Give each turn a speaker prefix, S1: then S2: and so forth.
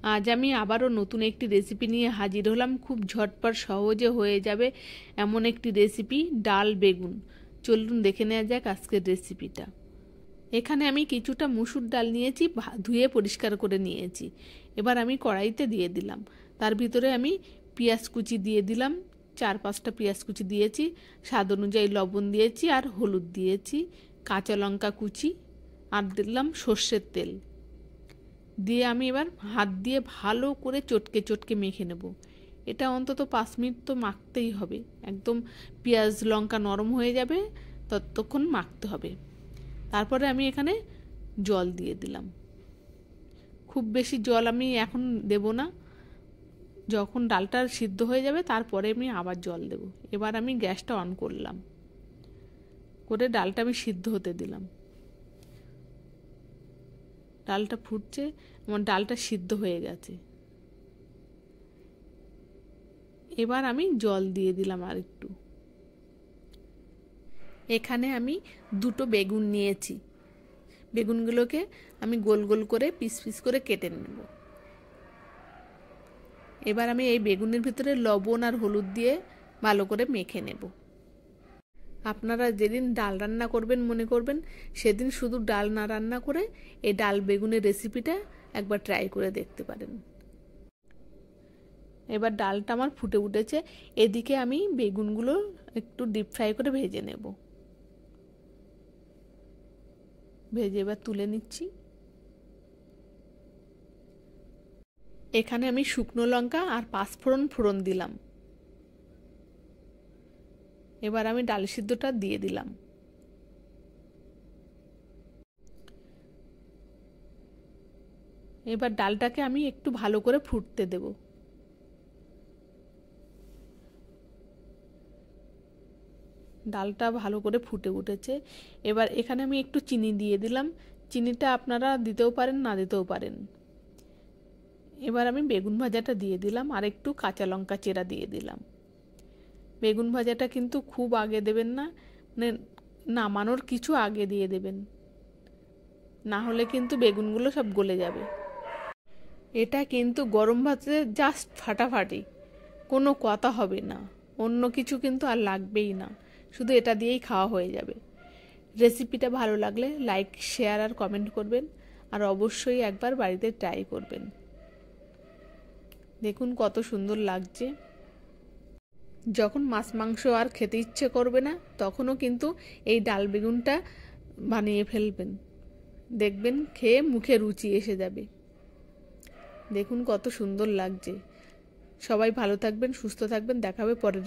S1: আজ আমি আবারও নতুন একটি রেসিপি নিয়ে হাজির হলাম। খুব ঝটপট সহজে হয়ে যাবে এমন একটি রেসিপি, ডাল বেগুন। চলুন দেখে নেওয়া যাক আজকের রেসিপিটা। এখানে আমি কিছুটা মুসুর ডাল নিয়েছি, ধুয়ে পরিষ্কার করে নিয়েছি। এবার আমি কড়াইতে দিয়ে দিলাম। তার ভিতরে আমি পেঁয়াজ কুচি দিয়ে দিলাম, 4-5টা পেঁয়াজ কুচি দিয়েছি, স্বাদ অনুযায়ী লবণ দিয়েছি আর হলুদ দিয়েছি, কাঁচা লঙ্কা কুচি আর দিলাম সর্ষের তেল দিয়ে আমি এবার হাত দিয়ে ভালো করে চটকে চটকে মেখে নেব। এটা অন্তত 5 মিনিট তো মাখতেই হবে, একদম পেঁয়াজ লঙ্কা নরম হয়ে যাবে ততক্ষণ মাখতে হবে। তারপরে আমি এখানে জল দিয়ে দিলাম। খুব বেশি জল আমি এখন দেব না, যখন ডালটা সিদ্ধ হয়ে যাবে তারপরে আমি আবার জল দেব। এবার আমি গ্যাসটা অন করলাম, করে ডালটা আমি সিদ্ধ হতে দিলাম। ডালটা ফুটছে, আমার ডালটা সিদ্ধ হয়ে গেছে। এবার আমি জল দিয়ে দিলাম আর একটু। এখানে আমি 2টো বেগুন নিয়েছি, বেগুনগুলোকে আমি গোল গোল করে পিস পিস করে কেটে নেব। এবার আমি এই বেগুনের ভিতরে লবণ আর হলুদ দিয়ে ভালো করে মেখে নেব। আপনারা যেদিন ডাল রান্না করবেন মনে করবেন সেদিন শুধু ডাল না রান্না করে এই ডাল বেগুনের রেসিপিটা একবার ট্রাই করে দেখতে পারেন। এবার ডালটা আমার ফুটে উঠেছে, এদিকে আমি বেগুনগুলো একটু ডিপ ফ্রাই করে ভেজে নেব। ভেজে এবার তুলে নিচ্ছি। এখানে আমি শুকনো লঙ্কা আর 5 ফোড়ন দিলাম। এবার আমি ডাল সিদ্ধটা দিয়ে দিলাম। এবার ডালটাকে আমি একটু ভালো করে ফুটতে দেব। ডালটা ভালো করে ফুটে উঠেছে। এবার এখানে আমি একটু চিনি দিয়ে দিলাম। চিনিটা আপনারা দিতেও পারেন, না দিতেও পারেন। এবার আমি বেগুন ভাজাটা দিয়ে দিলাম আর একটু কাঁচা লঙ্কা চেরা দিয়ে দিলাম। বেগুন ভাজাটা কিন্তু খুব আগে দেবেন না, মানে নামানোর কিছু আগে দিয়ে দেবেন, না হলে কিন্তু বেগুনগুলো সব গলে যাবে। এটা কিন্তু গরম ভাতে জাস্ট ফাটাফাটি, কোনো কথা হবে না, অন্য কিছু কিন্তু আর লাগবেই না, শুধু এটা দিয়েই খাওয়া হয়ে যাবে। রেসিপিটা ভালো লাগলে লাইক, শেয়ার আর কমেন্ট করবেন, আর অবশ্যই একবার বাড়িতে ট্রাই করবেন। দেখুন কত সুন্দর লাগছে। যখন মাছ মাংস আর খেতে ইচ্ছে করবে না তখনও কিন্তু এই ডাল বেগুনটা বানিয়ে ফেলবেন, দেখবেন খেয়ে মুখে রুচি এসে যাবে। দেখুন কত সুন্দর লাগছে। সবাই ভালো থাকবেন, সুস্থ থাকবেন, দেখা হবে পরের